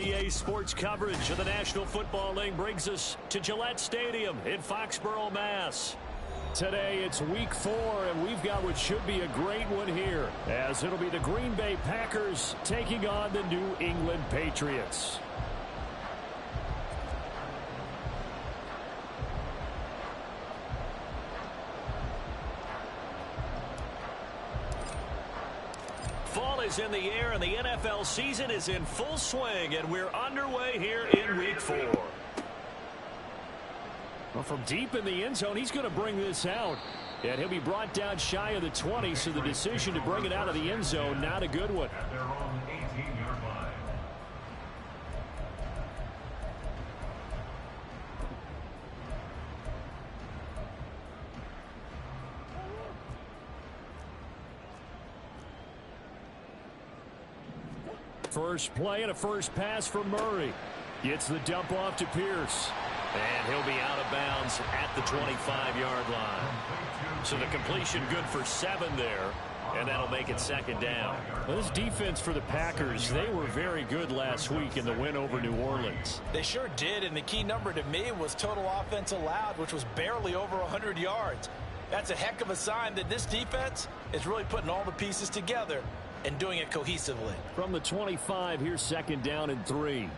EA Sports coverage of the National Football League brings us to Gillette Stadium in Foxborough, Mass. Today it's week 4, and we've got what should be a great one here, as it'll be the Green Bay Packers taking on the New England Patriots. Fall is in the air, and the NFL season is in full swing, and we're underway here in week 4. Well, from deep in the end zone, he's going to bring this out. And he'll be brought down shy of the 20, so the decision to bring it out of the end zone, not a good one. First play and a first pass for Murray. Gets the dump off to Pierce. And he'll be out of bounds at the 25-yard line. So the completion good for 7 there, and that'll make it second down. Well, this defense for the Packers, they were very good last week in the win over New Orleans. They sure did, and the key number to me was total offense allowed, which was barely over 100 yards. That's a heck of a sign that this defense is really putting all the pieces together and doing it cohesively. From the 25, here's second down and 3.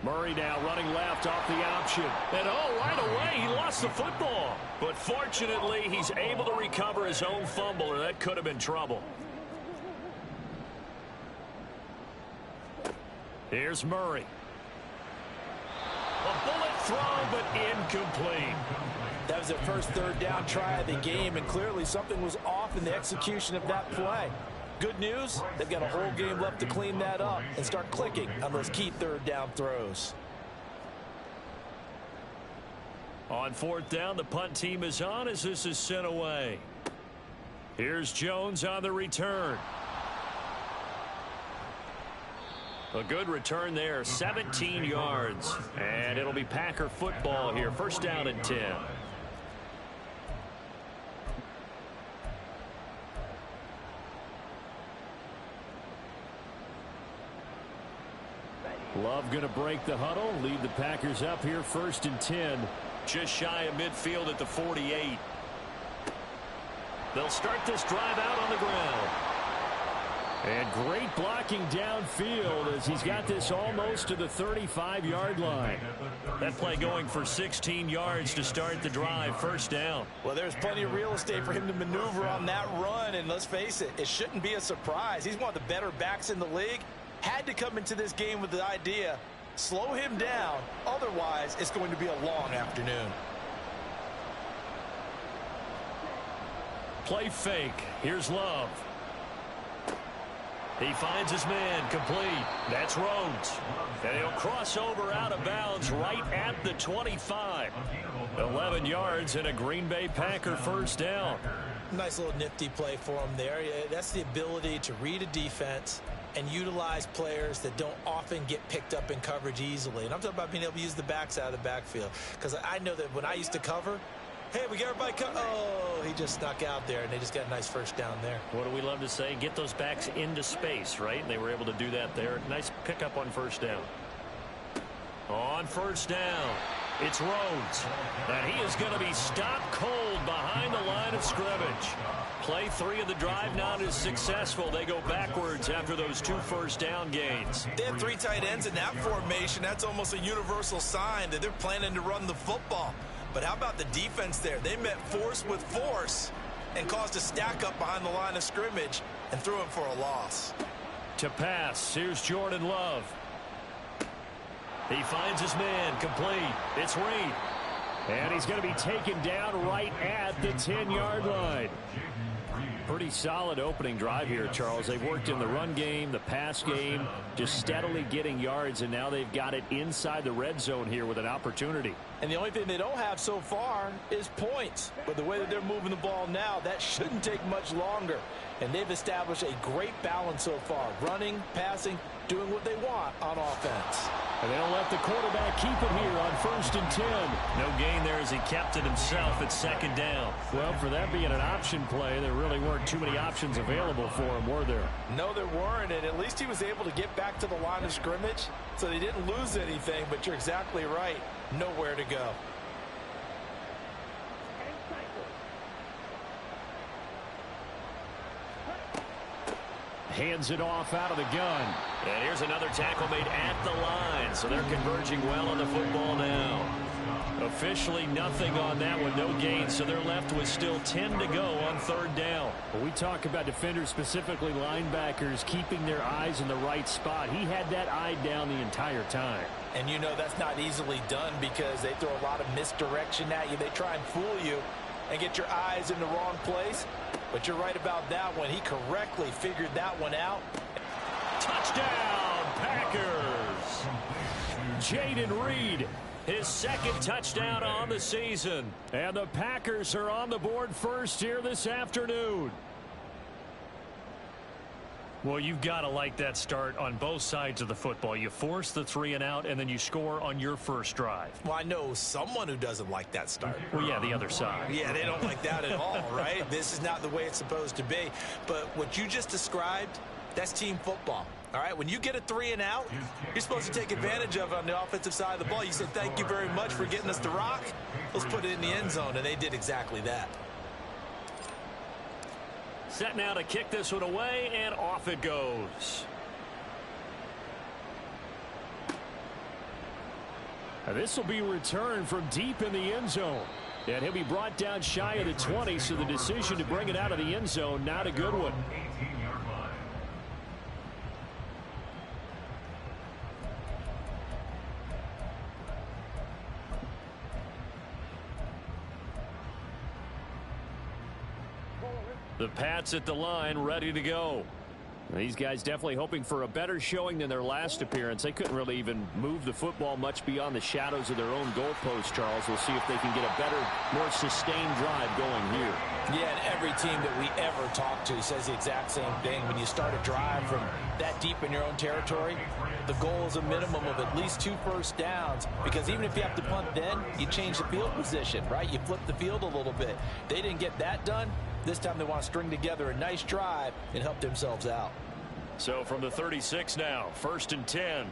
Murray now running left off the option. And right away, he lost the football. But fortunately, he's able to recover his own fumble, or that could have been trouble. Here's Murray. A bullet throw, but incomplete. That was their first third down try of the game, and clearly something was off in the execution of that play. Good news, they've got a whole game left to clean that up and start clicking on those key third down throws. On fourth down, the punt team is on as this is sent away. Here's Jones on the return. A good return there, 17 yards. And it'll be Packer football here. First down and 10. Love going to break the huddle, lead the Packers up here first and 10. Just shy of midfield at the 48. They'll start this drive out on the ground. And great blocking downfield as he's got this almost to the 35-yard line. That play going for 16 yards to start the drive, first down. Well, there's plenty of real estate for him to maneuver on that run, and let's face it, it shouldn't be a surprise. He's one of the better backs in the league. Had to come into this game with the idea, slow him down, otherwise it's going to be a long afternoon. Play fake. Here's Love. He finds his man, complete. That's Rhodes. And he'll cross over out of bounds right at the 25. 11 yards and a Green Bay Packer first down. Nice little nifty play for him there. That's the ability to read a defense and utilize players that don't often get picked up in coverage easily. And I'm talking about being able to use the backs out of the backfield. Because I know that when I used to cover, hey, we got everybody he just snuck out there, and they just got a nice first down there. What do we love to say? Get those backs into space, right? And they were able to do that there. Nice pickup on first down. On first down, it's Rhodes. And he is going to be stopped cold behind the line of scrimmage. Play 3 of the drive not as successful. They go backwards after those 2 first down gains. They had 3 tight ends in that formation. That's almost a universal sign that they're planning to run the football. But how about the defense there? They met force with force and caused a stack up behind the line of scrimmage and threw him for a loss. To pass, here's Jordan Love. He finds his man, complete. It's Reed. And he's going to be taken down right at the 10-yard line. Pretty solid opening drive here, Charles. They've worked in the run game, the pass game, just steadily getting yards, and now they've got it inside the red zone here with an opportunity. And the only thing they don't have so far is points. But the way that they're moving the ball now, that shouldn't take much longer. And they've established a great balance so far, running, passing, doing what they want on offense. And they'll let the quarterback keep it here on 1st and 10. No gain there as he kept it himself at 2nd down. Well, for that being an option play, there really weren't too many options available for him, were there? No, there weren't, and at least he was able to get back to the line of scrimmage, so they didn't lose anything, but you're exactly right. Nowhere to go. Hands it off out of the gun. And here's another tackle made at the line. So they're converging well on the football now. Officially nothing on that one. No gain. So they're left with still 10 to go on 3rd down. When we talk about defenders, specifically linebackers, keeping their eyes in the right spot. He had that eye down the entire time. And you know that's not easily done because they throw a lot of misdirection at you. They try and fool you and get your eyes in the wrong place. But you're right about that one. He correctly figured that one out. Touchdown, Packers! Jaden Reed, his 2nd touchdown on the season. And the Packers are on the board first here this afternoon. Well, you've got to like that start on both sides of the football. You force the 3 and out, and then you score on your first drive. Well, I know someone who doesn't like that start. Well, yeah, the other side. Yeah, they don't like that at all, right? This is not the way it's supposed to be. But what you just described, that's team football. All right, when you get a 3 and out, you're supposed to take advantage of it on the offensive side of the ball. You say, thank you very much for getting us the rock. Let's put it in the end zone, and they did exactly that. Set now to kick this one away, and off it goes. This will be returned from deep in the end zone. And he'll be brought down shy of the 20, so the decision to bring it out of the end zone, not a good one. The Pats at the line, ready to go. These guys definitely hoping for a better showing than their last appearance. They couldn't really even move the football much beyond the shadows of their own goalpost, Charles. We'll see if they can get a better, more sustained drive going here. Yeah, and every team that we ever talk to says the exact same thing. When you start a drive from that deep in your own territory, the goal is a minimum of at least 2 first downs, because even if you have to punt then, you change the field position, right? You flip the field a little bit. They didn't get that done. This time they want to string together a nice drive and help themselves out. So from the 36 now, 1st and 10.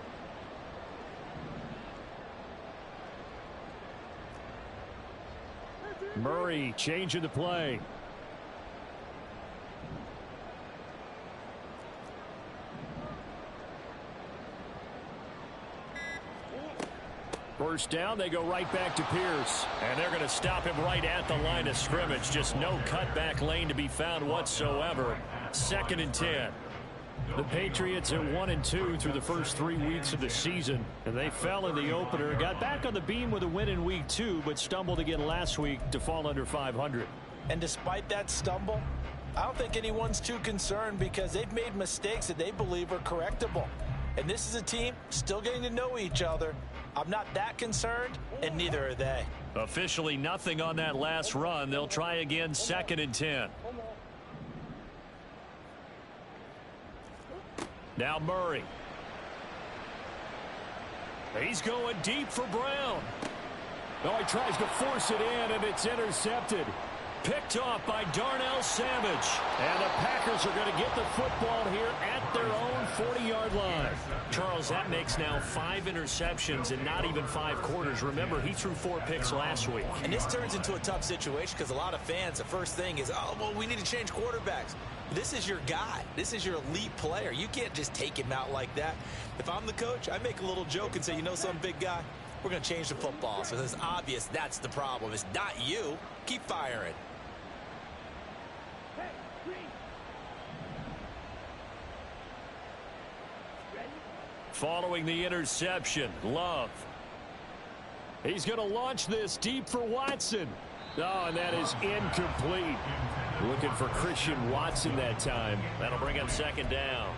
Murray changing the play. First down, they go right back to Pierce. And they're going to stop him right at the line of scrimmage. Just no cutback lane to be found whatsoever. 2nd and 10. The Patriots at 1-2 through the first 3 weeks of the season. And they fell in the opener. Got back on the beam with a win in week 2, but stumbled again last week to fall under 500. And despite that stumble, I don't think anyone's too concerned because they've made mistakes that they believe are correctable. And this is a team still getting to know each other. I'm not that concerned, and neither are they. Officially nothing on that last run. They'll try again 2nd and 10. Now Murray. He's going deep for Brown. Oh, he tries to force it in, and it's intercepted. Picked off by Darnell Savage. And the Packers are going to get the football here at their own 40-yard line. Charles, that makes now 5 interceptions in not even 5 quarters. Remember, he threw 4 picks last week. And this turns into a tough situation because a lot of fans, the first thing is, oh, well, we need to change quarterbacks. This is your guy. This is your elite player. You can't just take him out like that. If I'm the coach, I make a little joke and say, you know some big guy? We're going to change the football. So it's obvious that's the problem. It's not you. Keep firing. Following the interception, Love. He's going to launch this deep for Watson. Oh, and that is incomplete. Looking for Christian Watson that time. That'll bring up 2nd down.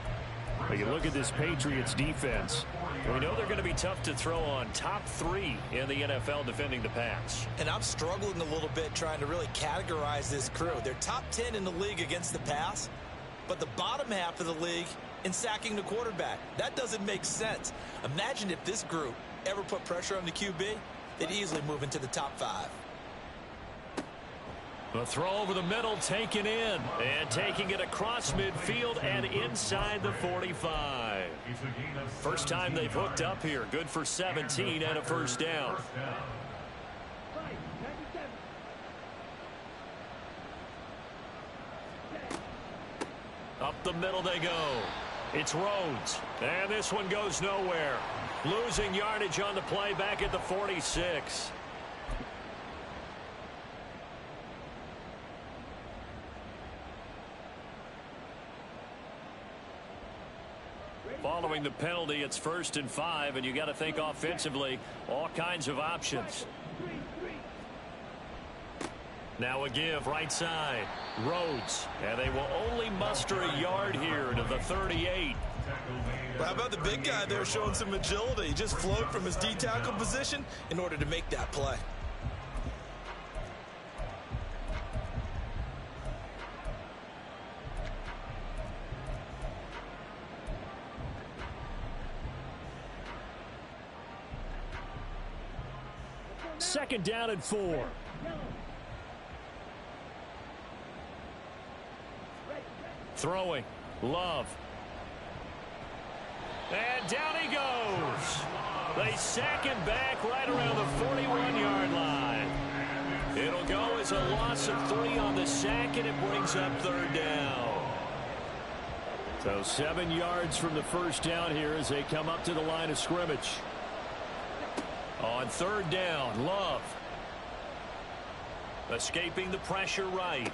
But you look at this Patriots defense. We know they're going to be tough to throw on. Top 3 in the NFL defending the pass. And I'm struggling a little bit trying to really categorize this crew. They're top 10 in the league against the pass, but the bottom half of the league in sacking the quarterback. That doesn't make sense. Imagine if this group ever put pressure on the QB, they'd easily move into the top 5. The throw over the middle taken in. And taking it across midfield and inside the 45. First time they've hooked up here. Good for 17 and a first down. Up the middle they go. It's Rhodes. And this one goes nowhere. Losing yardage on the play back at the 46. Following the penalty, it's 1st and 5, and you got to think offensively, all kinds of options. Now a give right side. Rhodes. And they will only muster a yard here to the 38. But how about the big guy there showing some agility? He just flowed from his D-tackle position in order to make that play. Second down and 4. Throwing. Love. And down he goes. They sack him back right around the 41-yard line. It'll go as a loss of 3 on the sack, and it brings up 3rd down. So 7 yards from the first down here as they come up to the line of scrimmage. On 3rd down, Love. Escaping the pressure right.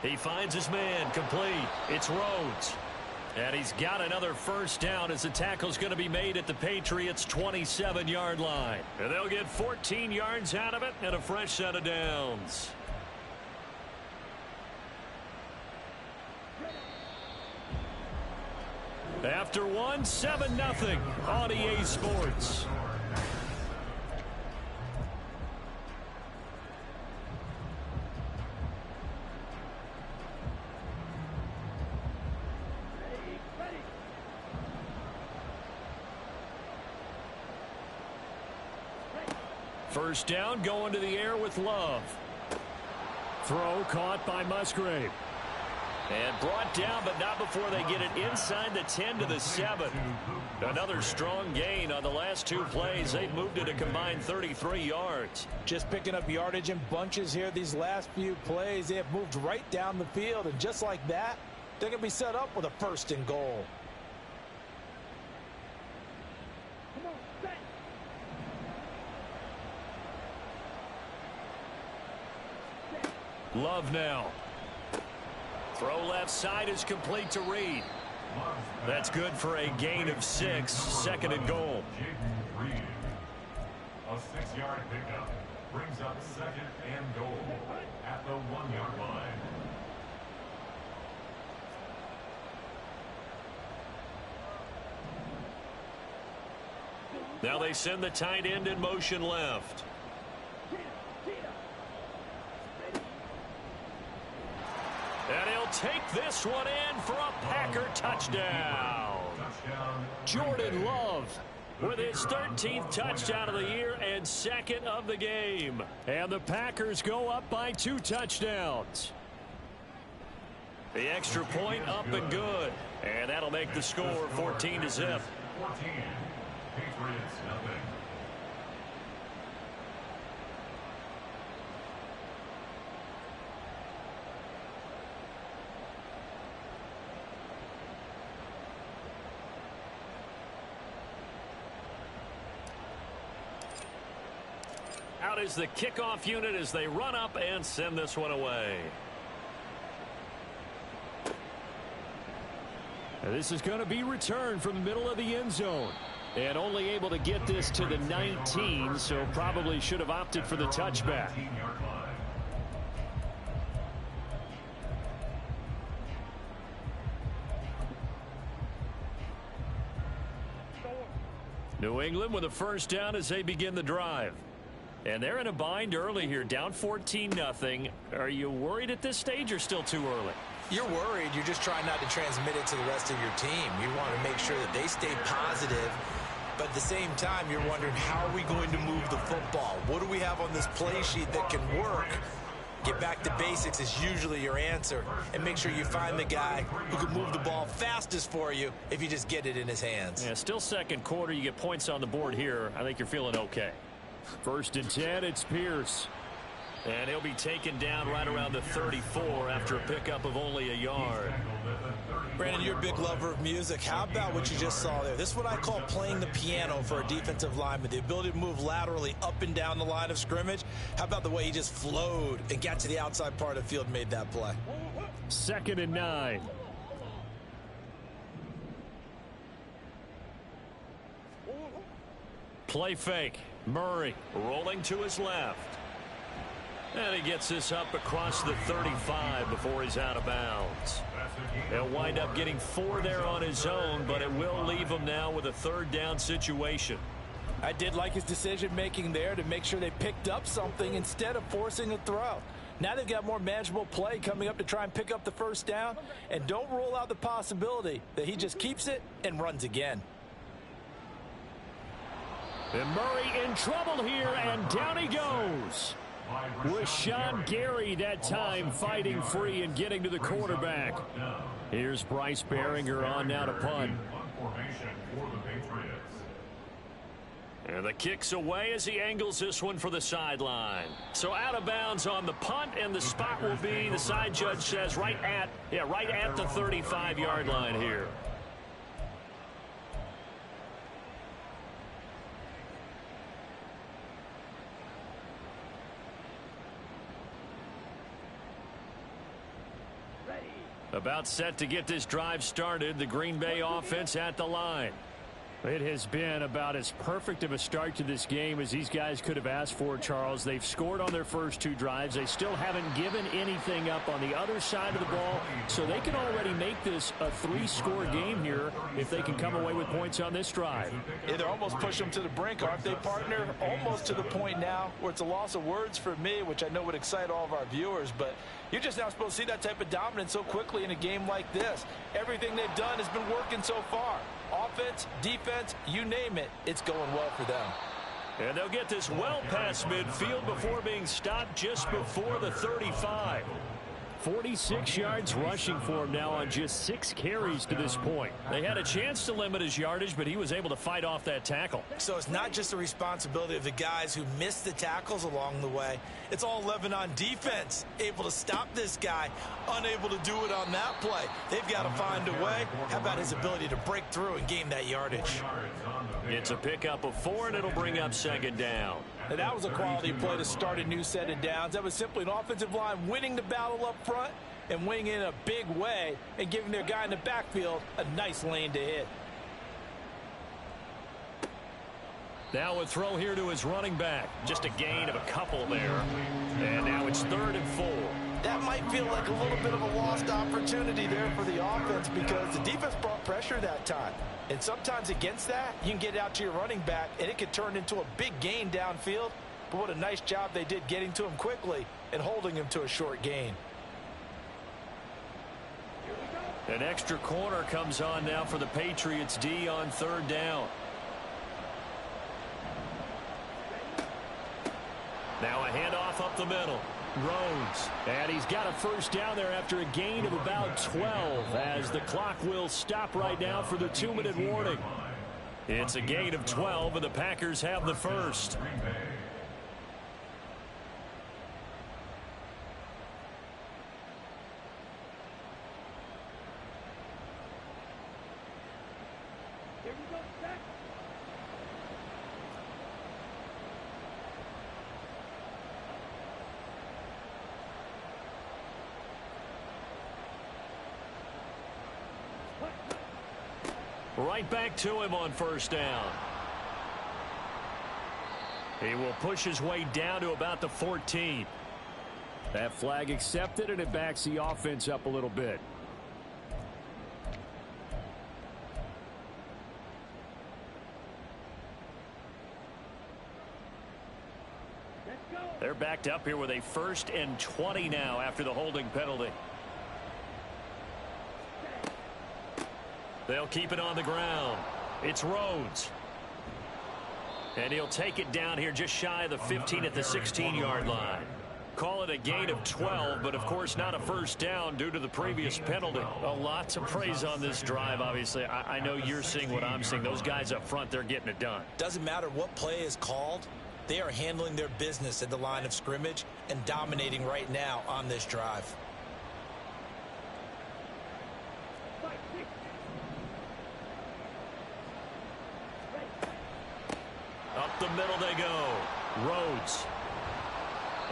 He finds his man complete. It's Rhodes. And he's got another first down as the tackle's going to be made at the Patriots' 27-yard line. And they'll get 14 yards out of it and a fresh set of downs. After one, 7-0 on EA Sports. First down, going to the air with Love. Throw caught by Musgrave. And brought down, but not before they get it inside the 10 to the 7. Another strong gain on the last 2 plays. They've moved it a combined 33 yards. Just picking up yardage in bunches here these last few plays. They have moved right down the field, and just like that, they're going to be set up with a 1st and goal. Love now. Throw left side is complete to Reed. That's good for a gain of 6. 2nd and goal. A 6-yard pickup brings up 2nd and goal at the 1-yard line. Now they send the tight end in motion left. And he'll take this one in for a Packer touchdown. Jordan Love with his 13th touchdown of the year and 2nd of the game. And the Packers go up by 2 touchdowns. The extra point up and good. And that'll make the score 14-0. 14. Patriots nothing. Out is the kickoff unit as they run up and send this one away. And this is going to be returned from the middle of the end zone. And only able to get this to the 19, so probably should have opted for the touchback. New England with a first down as they begin the drive. And they're in a bind early here, down 14-0. Are you worried at this stage or still too early? You're worried. You're just trying not to transmit it to the rest of your team. You want to make sure that they stay positive. But at the same time, you're wondering, how are we going to move the football? What do we have on this play sheet that can work? Get back to basics is usually your answer. And make sure you find the guy who can move the ball fastest for you if you just get it in his hands. Yeah, still second quarter. You get points on the board here. I think you're feeling okay. 1st and 10, it's Pierce. And he'll be taken down right around the 34 after a pickup of only a yard. Brandon, you're a big lover of music. How about what you just saw there? This is what I call playing the piano for a defensive lineman. The ability to move laterally up and down the line of scrimmage. How about the way he just flowed and got to the outside part of the field and made that play? 2nd and 9. Play fake. Murray rolling to his left. And he gets this up across the 35 before he's out of bounds. He'll wind up getting 4 there on his own, but it will leave him now with a 3rd down situation. I did like his decision-making there to make sure they picked up something instead of forcing a throw. Now they've got more manageable play coming up to try and pick up the 1st down, and don't rule out the possibility that he just keeps it and runs again. And Murray in trouble here, and down he goes. Rashawn Gary that time fighting free and getting to the quarterback. Here's Bryce Behringer on now to punt. And the kick's away as he angles this one for the sideline. So out of bounds on the punt, and the spot will be, the side judge says, right at the 35-yard line here. About set to get this drive started. The Green Bay offense at the line. It has been about as perfect of a start to this game as these guys could have asked for, Charles. They've scored on their first 2 drives. They still haven't given anything up on the other side of the ball, so they can already make this a 3-score game here if they can come away with points on this drive. Yeah, they're almost pushing them to the brink, aren't they, partner? Almost to the point now where it's a loss of words for me, which I know would excite all of our viewers, but you're just now supposed to see that type of dominance so quickly in a game like this. Everything they've done has been working so far. Offense, defense, you name it, it's going well for them. And they'll get this well past midfield before being stopped just before the 35. 46 yards rushing for him now on just 6 carries to this point. They had a chance to limit his yardage, but he was able to fight off that tackle. So it's not just the responsibility of the guys who missed the tackles along the way. It's all 11 on defense, able to stop this guy, unable to do it on that play. They've got to find a way. How about his ability to break through and gain that yardage? It's a pickup of 4, and it'll bring up 2nd down. And that was a quality play to start a new set of downs. That was simply an offensive line winning the battle up front and winning in a big way and giving their guy in the backfield a nice lane to hit. Now a throw here to his running back. Just a gain of a couple there. And now it's 3rd and 4. That might feel like a little bit of a lost opportunity there for the offense because the defense brought pressure that time. And sometimes against that, you can get out to your running back, and it could turn into a big gain downfield. But what a nice job they did getting to him quickly and holding him to a short gain. An extra corner comes on now for the Patriots D on 3rd down. Now a handoff up the middle. Rhodes, and he's got a 1st down there after a gain of about 12 as the clock will stop right now for the 2-minute warning. It's a gain of 12, and the Packers have the 1st. Right back to him on 1st down. He will push his way down to about the 14. That flag accepted, and it backs the offense up a little bit. They're back picked up here with a 1st and 20 now after the holding penalty. They'll keep it on the ground. It's Rhodes. And he'll take it down here just shy of the 15 at the 16-yard line. Call it a gain of 12, but of course not a first down due to the previous penalty. A lot to praise on this drive, obviously. I know you're seeing what I'm seeing. Those guys up front, they're getting it done. Doesn't matter what play is called. They are handling their business at the line of scrimmage and dominating right now on this drive. Up the middle they go. Rhodes.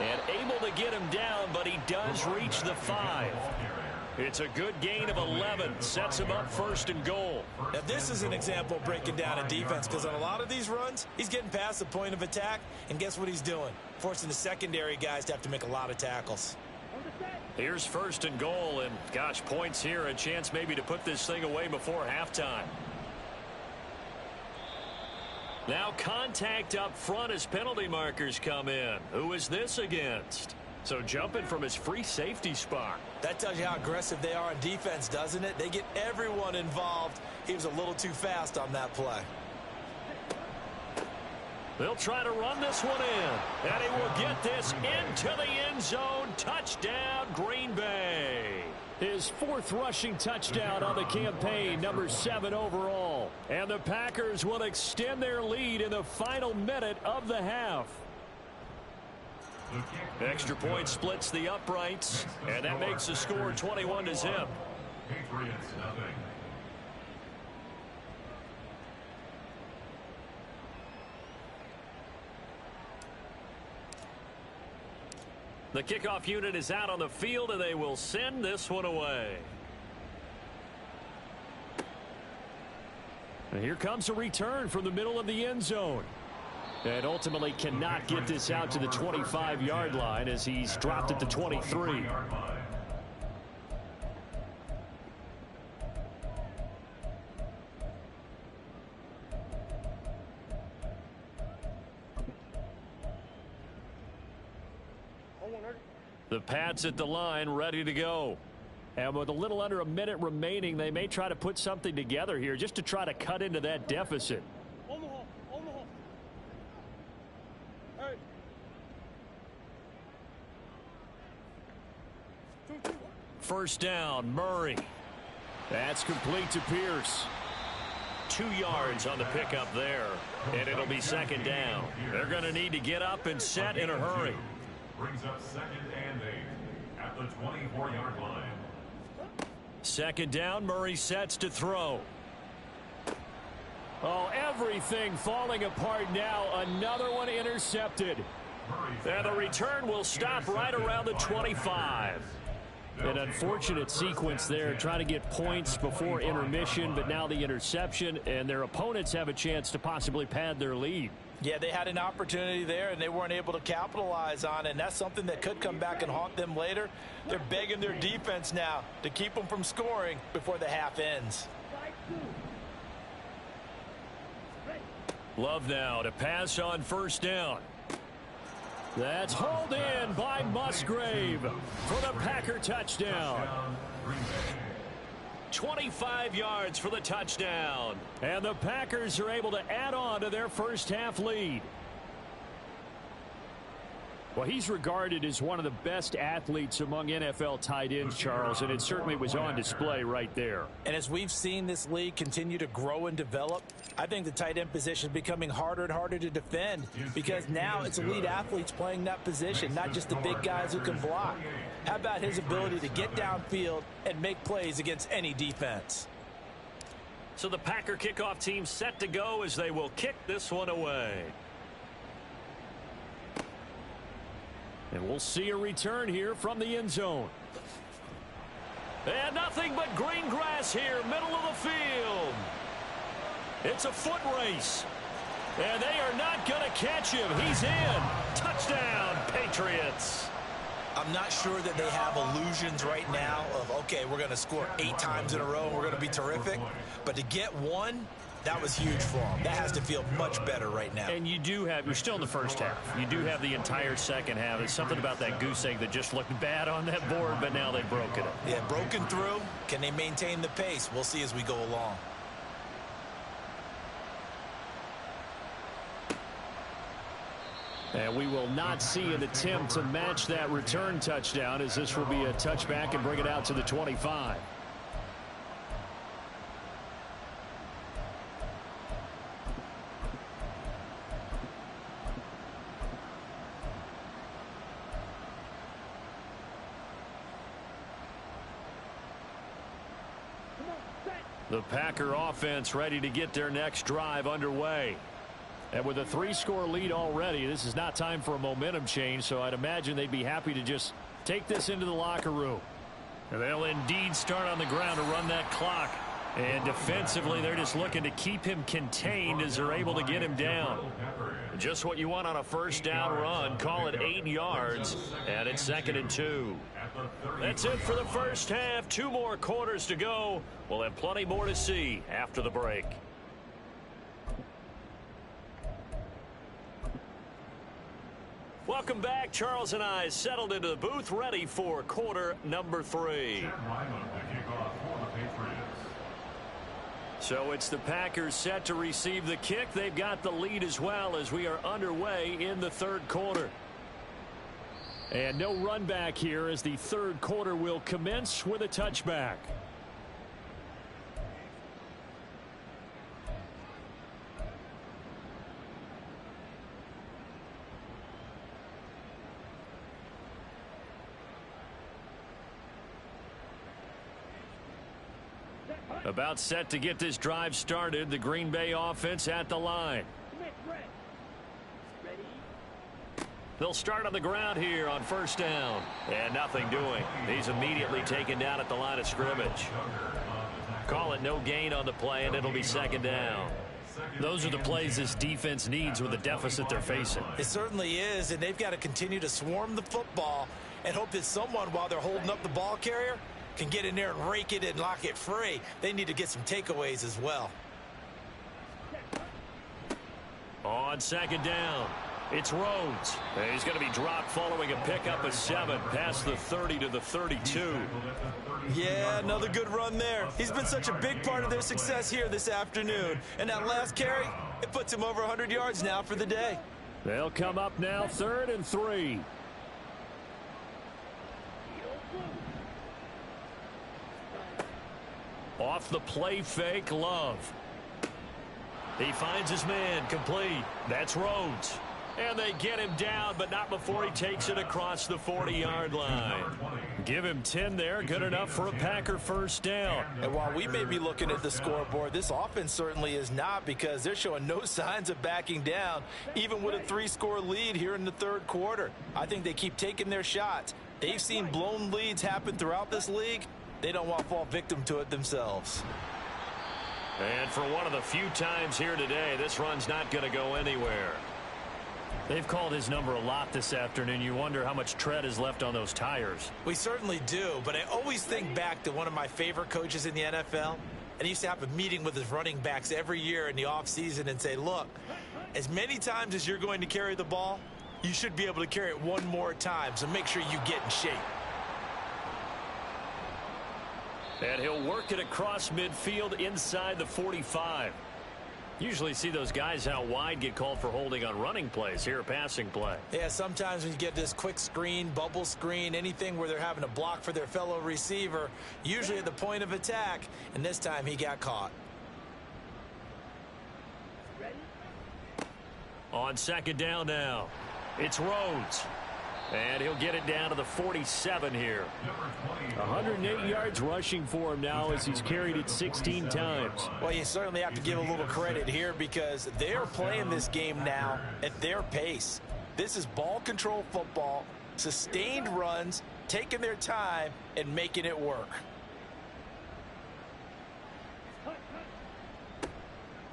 And able to get him down, but he does reach the 5. It's a good gain of 11. Sets him up 1st and goal. Now, this is an example of breaking down a defense, because on a lot of these runs, he's getting past the point of attack, and guess what he's doing? Forcing the secondary guys to have to make a lot of tackles. Here's 1st and goal, and gosh, points here. A chance maybe to put this thing away before halftime. Now contact up front as penalty markers come in. Who is this against? So jumping from his free safety spot. That tells you how aggressive they are on defense, doesn't it? They get everyone involved. He was a little too fast on that play. They'll try to run this one in. And he will get this into the end zone. Touchdown, Green Bay. His 4th rushing touchdown on the campaign, number 7 overall. And the Packers will extend their lead in the final minute of the half. Extra point splits the uprights, and that makes the score 21-0. Patriots nothing. The kickoff unit is out on the field, and they will send this one away. And here comes a return from the middle of the end zone. And ultimately cannot get this out to the 25-yard line as he's dropped at the 23. The Pats at the line, ready to go. And with a little under a minute remaining, they may try to put something together here just to try to cut into that deficit. First down, Murray. That's complete to Pierce. 2 yards on the pickup there, and it'll be 2nd down. They're going to need to get up and set in a hurry. Brings up 2nd and 8 at the 24-yard line. 2nd down, Murray sets to throw. Oh, everything falling apart now. Another one intercepted. And the return will stop right around the 25. An unfortunate sequence there, trying to get points before intermission, but now the interception, and their opponents have a chance to possibly pad their lead. Yeah, they had an opportunity there, and they weren't able to capitalize on it, and that's something that could come back and haunt them later. They're begging their defense now to keep them from scoring before the half ends. Love now to pass on 1st down. That's hauled in by Musgrave for the Packer touchdown. 25 yards for the touchdown. And the Packers are able to add on to their first half lead. Well, he's regarded as one of the best athletes among NFL tight ends, Charles, and it certainly was on display right there. And as we've seen this league continue to grow and develop, I think the tight end position is becoming harder and harder to defend because now it's elite athletes playing that position, not just the big guys who can block. How about his ability to get downfield and make plays against any defense? So the Packer kickoff team set to go as they will kick this one away. And we'll see a return here from the end zone. And nothing but green grass here, middle of the field. It's a foot race. And they are not going to catch him. He's in. Touchdown, Patriots. I'm not sure that they have illusions right now of, okay, we're going to score 8 times in a row and we're going to be terrific. But to get one, That was huge for him. That has to feel much better right now. And you're still in the first half. You do have the entire second half. There's something about that goose egg that just looked bad on that board, but now they've broken it. Yeah, broken through. Can they maintain the pace? We'll see as we go along. And we will not see an attempt to match that return touchdown, as this will be a touchback and bring it out to the 25. The Packer offense ready to get their next drive underway. And with a 3-score lead already, this is not time for a momentum change, so I'd imagine they'd be happy to just take this into the locker room. And they'll indeed start on the ground to run that clock. And defensively, they're just looking to keep him contained as they're able to get him down. Just what you want on a first down run. Call it 8 yards, and it's 2nd and 2. That's it for the first half. 2 more quarters to go. We'll have plenty more to see after the break. Welcome back. Charles and I settled into the booth, ready for quarter number 3. So it's the Packers set to receive the kick. They've got the lead as well as we are underway in the 3rd quarter. And no run back here as the 3rd quarter will commence with a touchback. About set to get this drive started. The Green Bay offense at the line. They'll start on the ground here on first down. And nothing doing. He's immediately taken down at the line of scrimmage. Call it no gain on the play, and it'll be 2nd down. Those are the plays this defense needs with the deficit they're facing. It certainly is, and they've got to continue to swarm the football and hope that someone, while they're holding up the ball carrier, can get in there and rake it and lock it free. They need to get some takeaways as well. On 2nd down, it's Rhodes. He's going to be dropped following a pickup of 7 past the 30 to the 32. Yeah, another good run there. He's been such a big part of their success here this afternoon. And that last carry, it puts him over 100 yards now for the day. They'll come up now 3rd and 3. Off the play fake, Love. He finds his man, complete. That's Rhodes. And they get him down, but not before he takes it across the 40-yard line. Give him 10 there, good enough for a Packer first down. And while we may be looking at the scoreboard, this offense certainly is not, because they're showing no signs of backing down, even with a 3-score lead here in the 3rd quarter. I think they keep taking their shots. They've seen blown leads happen throughout this league. They don't want to fall victim to it themselves. And for one of the few times here today, this run's not going to go anywhere. They've called his number a lot this afternoon. You wonder how much tread is left on those tires. We certainly do, but I always think back to one of my favorite coaches in the NFL. And he used to have a meeting with his running backs every year in the offseason and say, look, as many times as you're going to carry the ball, you should be able to carry it one more time, so make sure you get in shape. And he'll work it across midfield inside the 45. Usually see those guys out wide get called for holding on running plays. Here, a passing play. Yeah, sometimes when you get this quick screen, bubble screen, anything where they're having to block for their fellow receiver, usually at the point of attack, and this time he got caught. On 2nd down now, it's Rhodes. And he'll get it down to the 47 here. 108 yards rushing for him now as he's carried it 16 times. Well, you certainly have to give a little credit here, because they're playing this game now at their pace. This is ball control football, sustained runs, taking their time and making it work.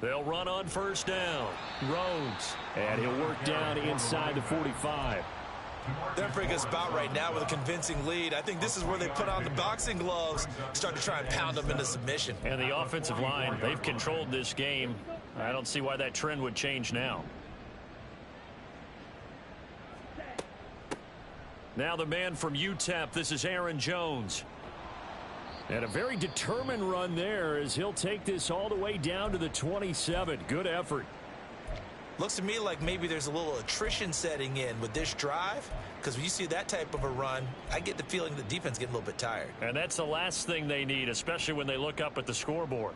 They'll run on first down. Rhodes. And he'll work down inside the 45. They're bringing us about right now with a convincing lead. I think this is where they put on the boxing gloves, start to try and pound them into submission. And the offensive line, they've controlled this game. I don't see why that trend would change now. Now the man from UTEP, this is Aaron Jones. And a very determined run there as he'll take this all the way down to the 27. Good effort. Looks to me like maybe there's a little attrition setting in with this drive, because when you see that type of a run, I get the feeling the defense getting a little bit tired. And that's the last thing they need, especially when they look up at the scoreboard.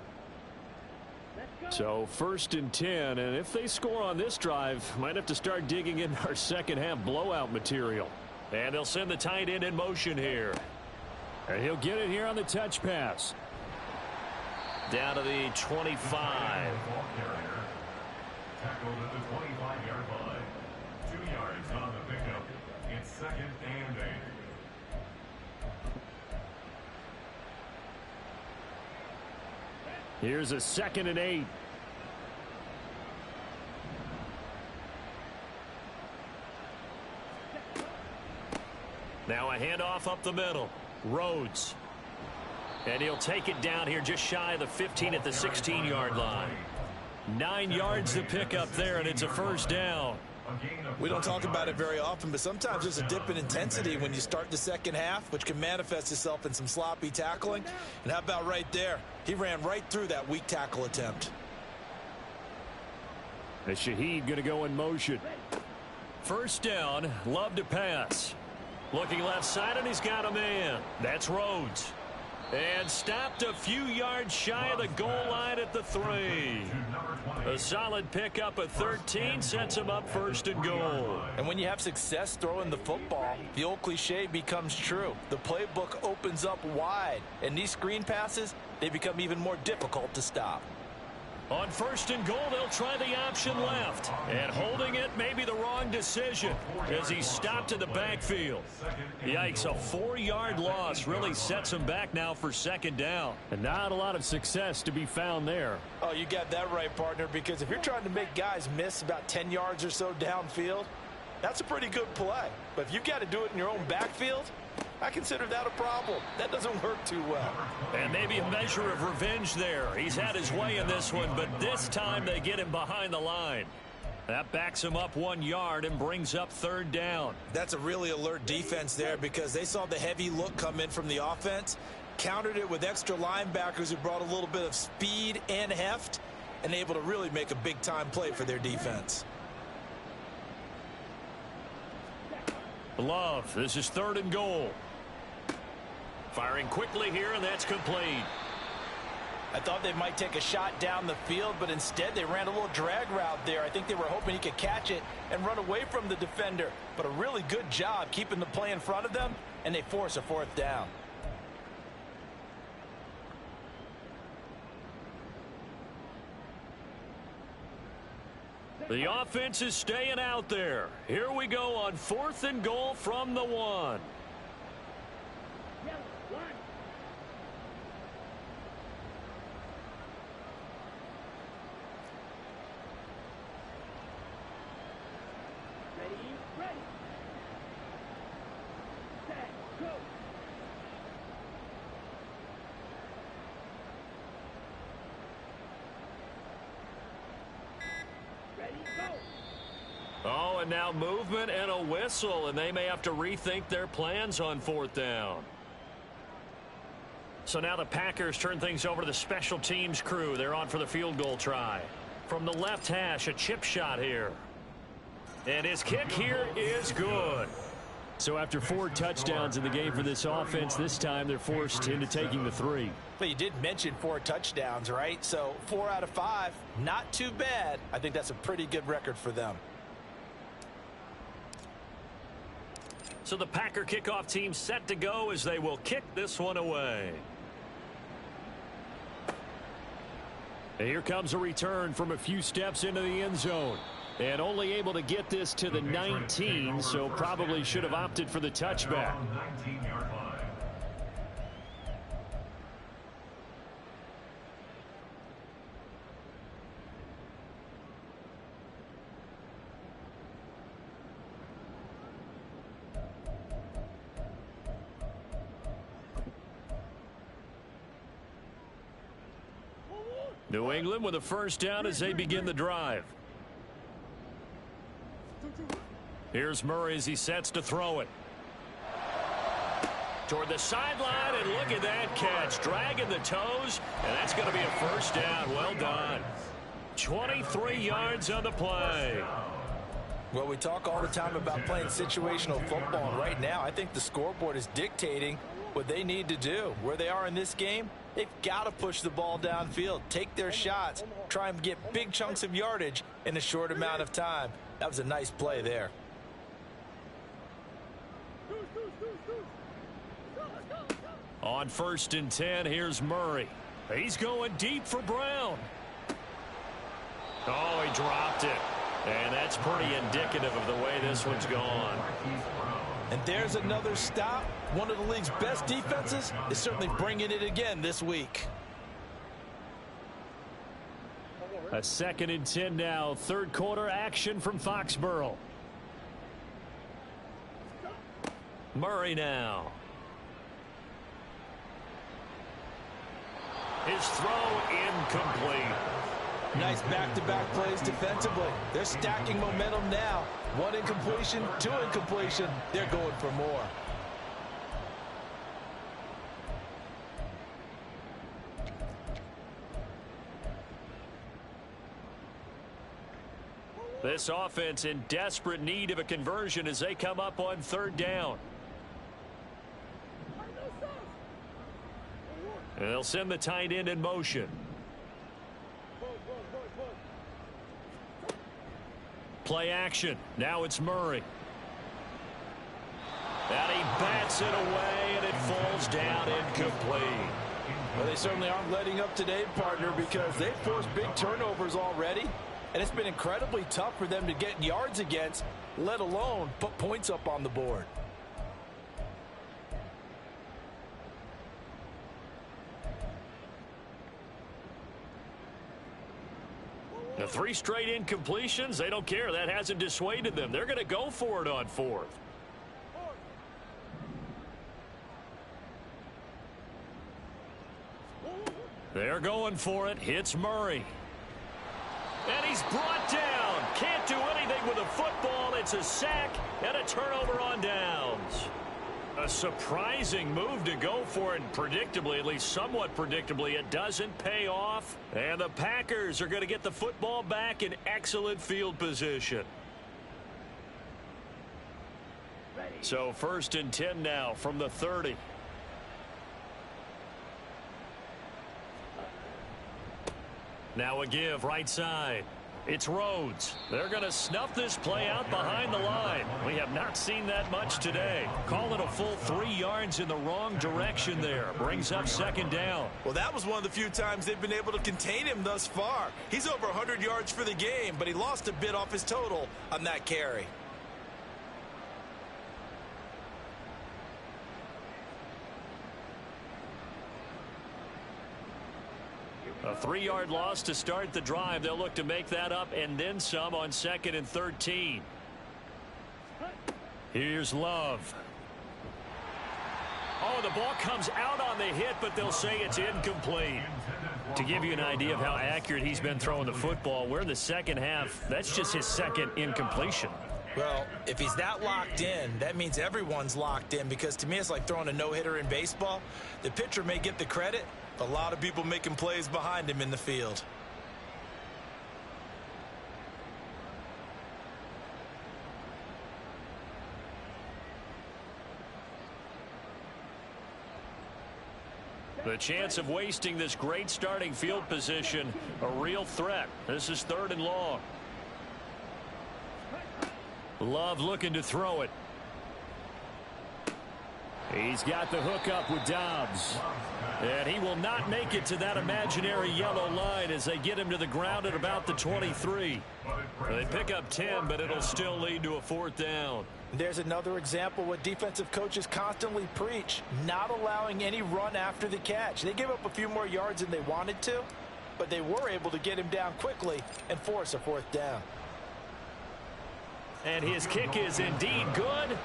So 1st and 10, and if they score on this drive, might have to start digging in our second half blowout material. And they'll send the tight end in motion here. And he'll get it here on the touch pass. Down to the 25. Tackled at the 25-yard line. 2 yards on the pickup. It's 2nd and 8. Here's a 2nd and 8. Now a handoff up the middle. Rhodes. And he'll take it down here just shy of the 15 at the 16-yard line. 9 yards to pick up there, and it's a 1st down. We don't talk about it very often, but sometimes there's a dip in intensity when you start the second half, which can manifest itself in some sloppy tackling. And how about right there? He ran right through that weak tackle attempt. And Shaheed going to go in motion. 1st down, Love to pass. Looking left side, and he's got a man. That's Rhodes. And stopped a few yards shy of the goal line at the 3. A solid pickup of 13 sets him up 1st and goal. And when you have success throwing the football, the old cliche becomes true. The playbook opens up wide, and these screen passes, they become even more difficult to stop. On 1st and goal, they'll try the option left. And holding it may be the wrong decision as he stopped in the backfield. Yikes, a 4-yard loss really sets him back now for 2nd down. And not a lot of success to be found there. Oh, you got that right, partner, because if you're trying to make guys miss about 10 yards or so downfield, that's a pretty good play. But if you've got to do it in your own backfield, I consider that a problem. That doesn't work too well. And maybe a measure of revenge there. He's had his way in this one, but this time they get him behind the line. That backs him up 1 yard and brings up 3rd down. That's a really alert defense there because they saw the heavy look come in from the offense, countered it with extra linebackers who brought a little bit of speed and heft, and able to really make a big-time play for their defense. Love, this is 3rd and goal. Firing quickly here, and that's complete. I thought they might take a shot down the field, but instead they ran a little drag route there. I think they were hoping he could catch it and run away from the defender. But a really good job keeping the play in front of them, and they force a 4th down. The offense is staying out there. Here we go on 4th and goal from the 1. Oh, and now movement and a whistle, and they may have to rethink their plans on 4th down. So now the Packers turn things over to the special teams crew. They're on for the field goal try. From the left hash, a chip shot here. And his kick here is good. So after 4 touchdowns in the game for this offense, this time they're forced into taking the 3. But you did mention 4 touchdowns, right? So 4 out of 5, not too bad. I think that's a pretty good record for them. So the Packer kickoff team set to go as they will kick this one away. And here comes a return from a few steps into the end zone. And only able to get this to the 19, so probably should have opted for the touchback. 19-yard line. New England with a first down as they begin the drive. Here's Murray as he sets to throw it. Toward the sideline, and look at that catch. Dragging the toes, and that's going to be a first down. Well done. 23 yards on the play. Well, we talk all the time about playing situational football, and right now I think the scoreboard is dictating what they need to do. Where they are in this game, they've got to push the ball downfield, take their shots, try and get big chunks of yardage in a short amount of time. That was a nice play there. On 1st and 10, here's Murray. He's going deep for Brown. Oh, he dropped it. And that's pretty indicative of the way this one's gone. And there's another stop. One of the league's best defenses is certainly bringing it again this week. A 2nd and 10 now. Third quarter action from Foxborough. Murray now. His throw incomplete. Nice back-to-back plays defensively. They're stacking momentum now. 1 incompletion, 2 incompletion. They're going for more. This offense in desperate need of a conversion as they come up on 3rd down. And they'll send the tight end in motion. Play action. Now it's Murray. And he bats it away, and it falls down incomplete. Well, they certainly aren't letting up today, partner, because they've forced big turnovers already. And it's been incredibly tough for them to get yards against, let alone put points up on the board. The 3 straight incompletions, they don't care. That hasn't dissuaded them. They're going to go for it on 4th. They're going for it. Hits Murray. And he's brought down. Can't do anything with a football. It's a sack and a turnover on downs. A surprising move to go for it, and predictably, at least somewhat predictably, it doesn't pay off. And the Packers are going to get the football back in excellent field position. So 1st and 10 now from the 30. Now a give right side. It's Rhodes. They're going to snuff this play out behind the line. We have not seen that much today. Call it a full 3 yards in the wrong direction there. Brings up 2nd down. Well, that was one of the few times they've been able to contain him thus far. He's over 100 yards for the game, but he lost a bit off his total on that carry. A 3-yard loss to start the drive. They'll look to make that up and then some on 2nd and 13. Here's Love. Oh, the ball comes out on the hit, but they'll say it's incomplete. To give you an idea of how accurate he's been throwing the football, we're in the 2nd half. That's just his 2nd incompletion. Well, if he's that locked in, that means everyone's locked in, because to me it's like throwing a no-hitter in baseball. The pitcher may get the credit, a lot of people making plays behind him in the field. The chance of wasting this great starting field position, a real threat. This is 3rd and long. Love looking to throw it. He's got the hook up with Dobbs. And he will not make it to that imaginary yellow line as they get him to the ground at about the 23. They pick up 10, but it'll still lead to a 4th down. There's another example what defensive coaches constantly preach, not allowing any run after the catch. They gave up a few more yards than they wanted to, but they were able to get him down quickly and force a 4th down. And his kick is indeed good.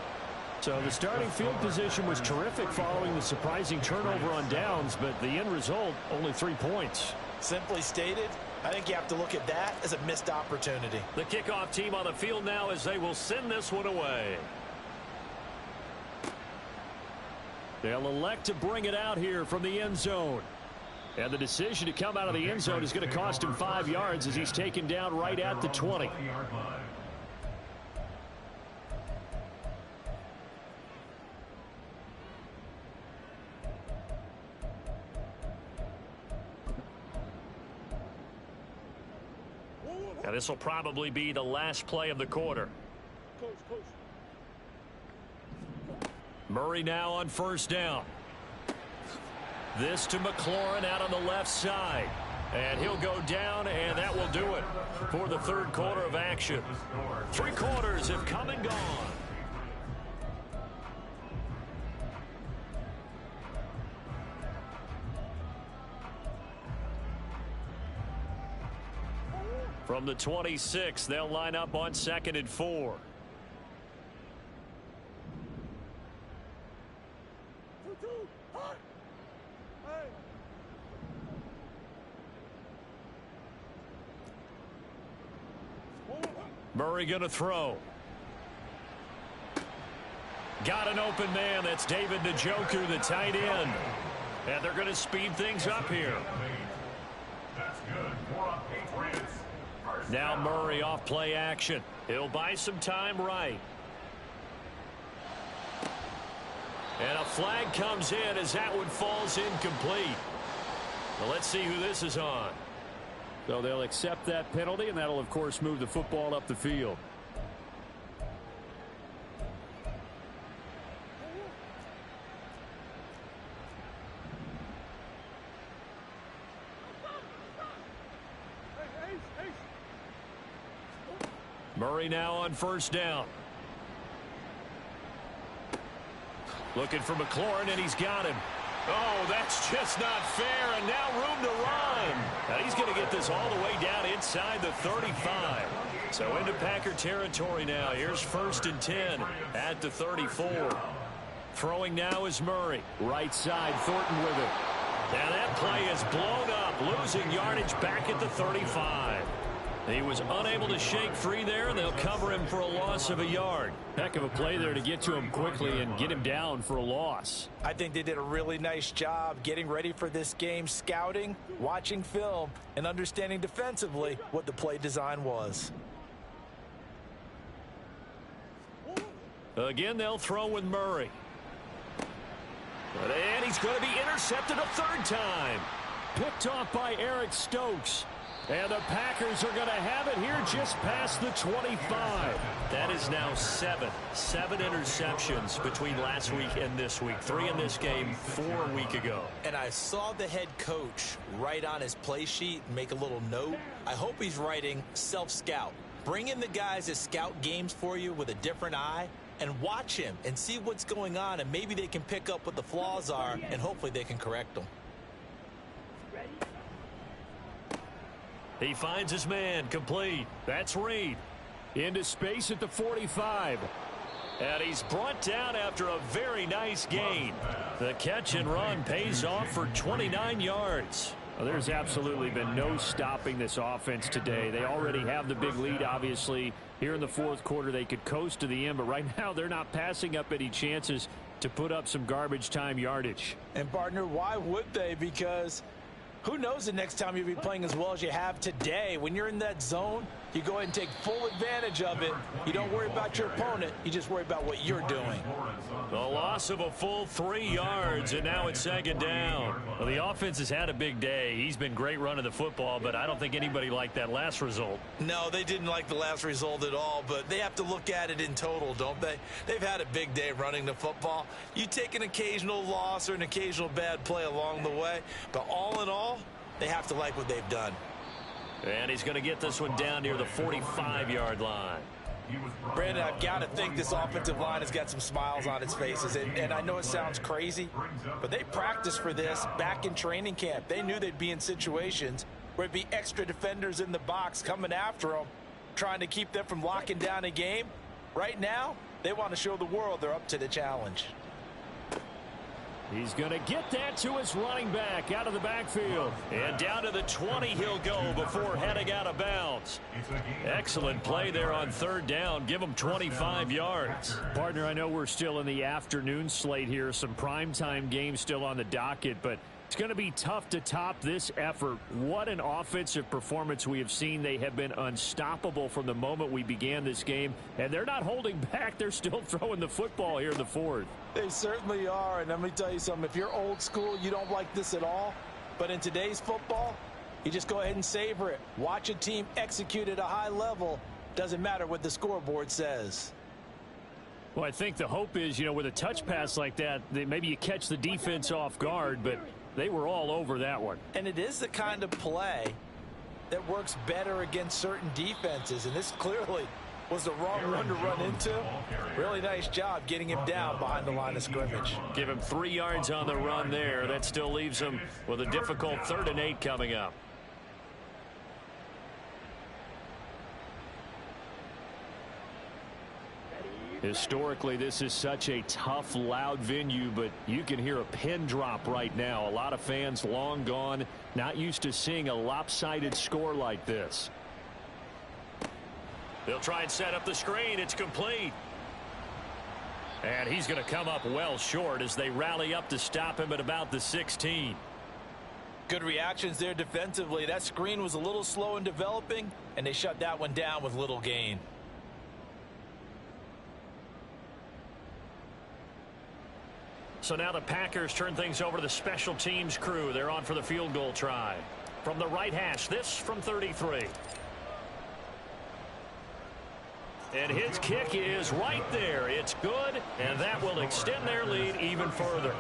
So the starting field position was terrific following the surprising turnover on downs, but the end result, only 3 points. Simply stated, I think you have to look at that as a missed opportunity. The kickoff team on the field now as they will send this one away. They'll elect to bring it out here from the end zone. And the decision to come out of the end zone is going to cost him 5 yards as he's taken down right at the 20. Now this will probably be the last play of the quarter. Murray now on first down. This to McLaurin out on the left side. And he'll go down, and that will do it for the third quarter of action. 3 quarters have come and gone. From the 26, they'll line up on 2nd and 4. Murray going to throw. Got an open man. That's David Njoku, the tight end. And they're going to speed things up here. That's good for a Patriots. Now Murray off play action. He'll buy some time right. And a flag comes in as that one falls incomplete. Well, let's see who this is on. So they'll accept that penalty, and that'll, of course, move the football up the field. Murray now on first down. Looking for McLaurin, and he's got him. Oh, that's just not fair, and now room to run. Now he's going to get this all the way down inside the 35. So into Packer territory now. Here's 1st and 10 at the 34. Throwing now is Murray. Right side, Thornton with it. Now that play is blown up, losing yardage back at the 35. He was unable to shake free there, and they'll cover him for a loss of a yard. Heck of a play there to get to him quickly and get him down for a loss. I think they did a really nice job getting ready for this game, scouting, watching film, and understanding defensively what the play design was. Again, they'll throw with Murray. And he's going to be intercepted a 3rd time. Picked off by Eric Stokes. And the Packers are going to have it here just past the 25. That is now 7 interceptions between last week and this week. 3 in this game, 4 a week ago. And I saw the head coach write on his play sheet and make a little note. I hope he's writing self-scout. Bring in the guys that scout games for you with a different eye and watch him and see what's going on, and maybe they can pick up what the flaws are, and hopefully they can correct them. He finds his man complete. That's Reed. Into space at the 45. And he's brought down after a very nice gain. The catch and run pays off for 29 yards. Well, there's absolutely been no stopping this offense today. They already have the big lead, obviously. Here in the 4th quarter, they could coast to the end, but right now they're not passing up any chances to put up some garbage time yardage. And, partner, why would they? Because who knows the next time you'll be playing as well as you have today. When you're in that zone, you go ahead and take full advantage of it. You don't worry about your opponent. You just worry about what you're doing. The loss of a full 3 yards, and now it's 2nd down. Well, the offense has had a big day. He's been great running the football, but I don't think anybody liked that last result. No, they didn't like the last result at all, but they have to look at it in total, don't they? They've had a big day running the football. You take an occasional loss or an occasional bad play along the way, but all in all, they have to like what they've done. And he's going to get this one down near the 45-yard line. Brandon, I've got to think this offensive line has got some smiles on its faces. And I know it sounds crazy, but they practiced for this back in training camp. They knew they'd be in situations where there'd be extra defenders in the box coming after them, trying to keep them from locking down a game. Right now, they want to show the world they're up to the challenge. He's going to get that to his running back out of the backfield. And down to the 20 he'll go before heading out of bounds. Excellent play there on third down. Give him 25 yards. Partner, I know we're still in the afternoon slate here. Some primetime games still on the docket, but it's going to be tough to top this effort. What an offensive performance we have seen. They have been unstoppable from the moment we began this game, and they're not holding back. They're still throwing the football here in the fourth. They certainly are, and let me tell you something. If you're old school, you don't like this at all. But in today's football, you just go ahead and savor it. Watch a team execute at a high level. Doesn't matter what the scoreboard says. Well, I think the hope is, with a touch pass like that, maybe you catch the defense off guard, but they were all over that one. And it is the kind of play that works better against certain defenses, and this clearly was the wrong one to run into. Really nice job getting him down behind the line of scrimmage. Give him 3 yards on the run there. That still leaves him with a difficult 3rd and 8 coming up. Historically, this is such a tough, loud venue, but you can hear a pin drop right now. A lot of fans long gone, not used to seeing a lopsided score like this. They'll try and set up the screen. It's complete. And he's going to come up well short as they rally up to stop him at about the 16. Good reactions there defensively. That screen was a little slow in developing, and they shut that one down with little gain. So now the Packers turn things over to the special teams crew. They're on for the field goal try. From the right hash, this from 33. And his kick is right there. It's good, and that will extend their lead even further.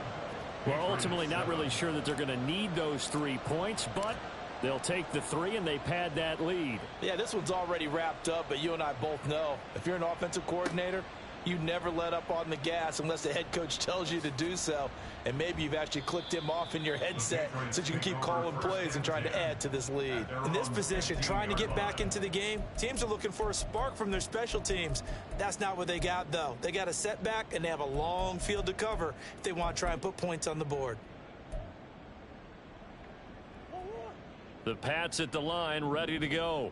Well, ultimately not really sure that they're going to need those 3 points, but they'll take the 3 and they pad that lead. Yeah, this one's already wrapped up, but you and I both know if you're an offensive coordinator, you never let up on the gas unless the head coach tells you to do so. And maybe you've actually clicked him off in your headset so you can keep calling plays and trying to add to this lead. In this position, trying to get back into the game, teams are looking for a spark from their special teams. That's not what they got, though. They got a setback, and they have a long field to cover if they want to try and put points on the board. The Pats at the line, ready to go.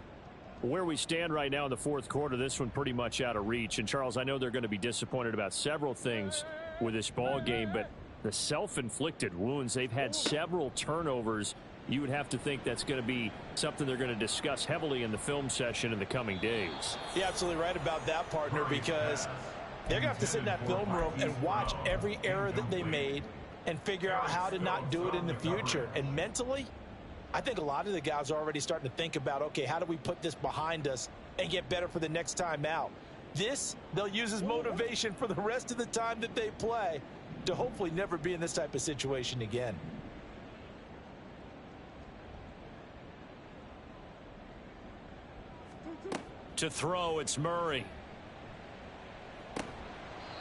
Where we stand right now in the fourth quarter, this one pretty much out of reach. And, Charles, I know they're going to be disappointed about several things with this ball game, but the self-inflicted wounds, they've had several turnovers. You would have to think that's going to be something they're going to discuss heavily in the film session in the coming days. You're absolutely right about that, partner, because they're going to have to sit in that film room and watch every error that they made and figure out how to not do it in the future. And mentally, I think a lot of the guys are already starting to think about, okay, how do we put this behind us and get better for the next time out? This, they'll use as motivation for the rest of the time that they play to hopefully never be in this type of situation again. To throw, it's Murray.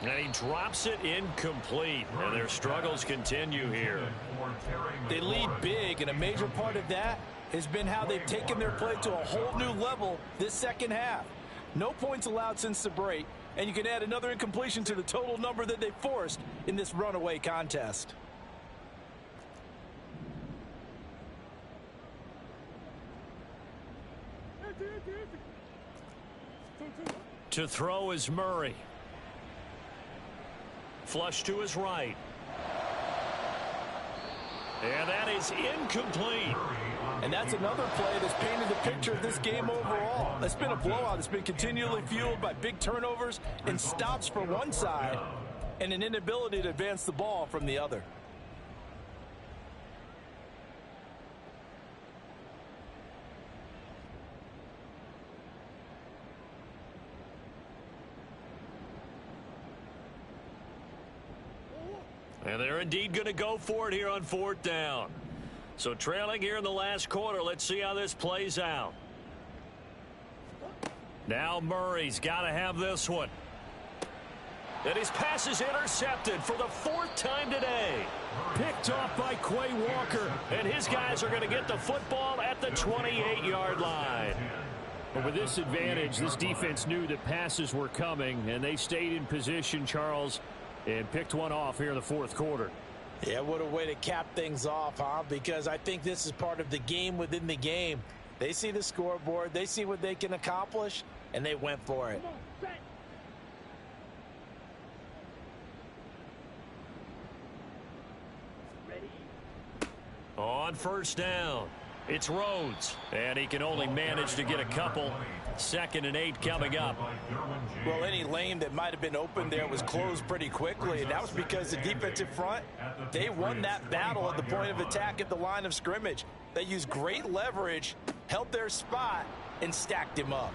And he drops it incomplete. And their struggles continue here. They lead big, and a major part of that has been how they've taken their play to a whole new level this second half. No points allowed since the break, and you can add another incompletion to the total number that they forced in this runaway contest. To throw is Murray. Flush to his right. And that is incomplete. And that's another play that's painted the picture of this game overall. It's been a blowout. It's been continually fueled by big turnovers and stops for one side and an inability to advance the ball from the other. And they're indeed going to go for it here on fourth down. So trailing here in the last quarter. Let's see how this plays out. Now Murray's got to have this one. And his pass is intercepted for the 4th time today. Picked off by Quay Walker. And his guys are going to get the football at the 28-yard line. But with this advantage, this defense knew that passes were coming, and they stayed in position, Charles, and picked one off here in the fourth quarter. Yeah, what a way to cap things off, huh? Because I think this is part of the game within the game. They see the scoreboard, they see what they can accomplish, and they went for it. On first down, it's Rhodes, and he can only manage to get a couple. 2nd and 8 coming up. Well, any lane that might have been open there was closed pretty quickly, and that was because the defensive front, they won that battle at the point of attack at the line of scrimmage. They used great leverage, held their spot, and stacked him up.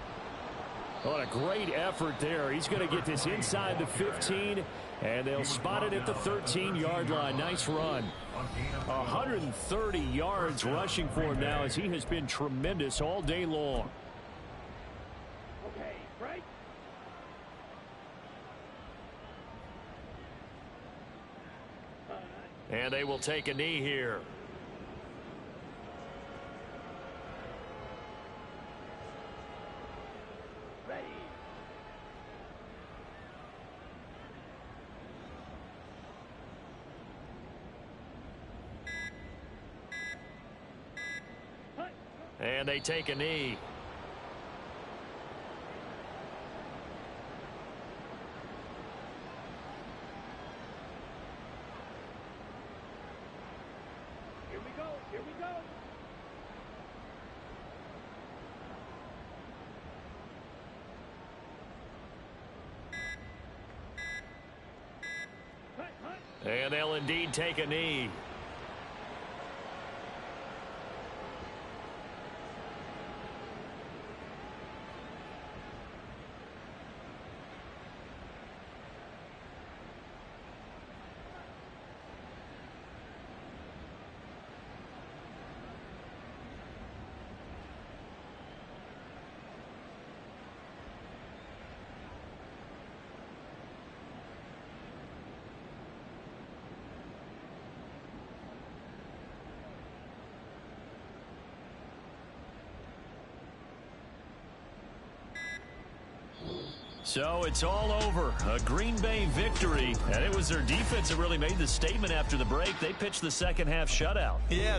What a great effort there. He's going to get this inside the 15, and they'll spot it at the 13-yard line. Nice run. 130 yards rushing for him now, as he has been tremendous all day long. Okay, right? And they will take a knee here. Ready. And they take a knee. Here we go. Here we go. Hut, hut. And they'll indeed take a knee. So it's all over. A Green Bay victory. And it was their defense that really made the statement after the break. They pitched the second half shutout. Yeah.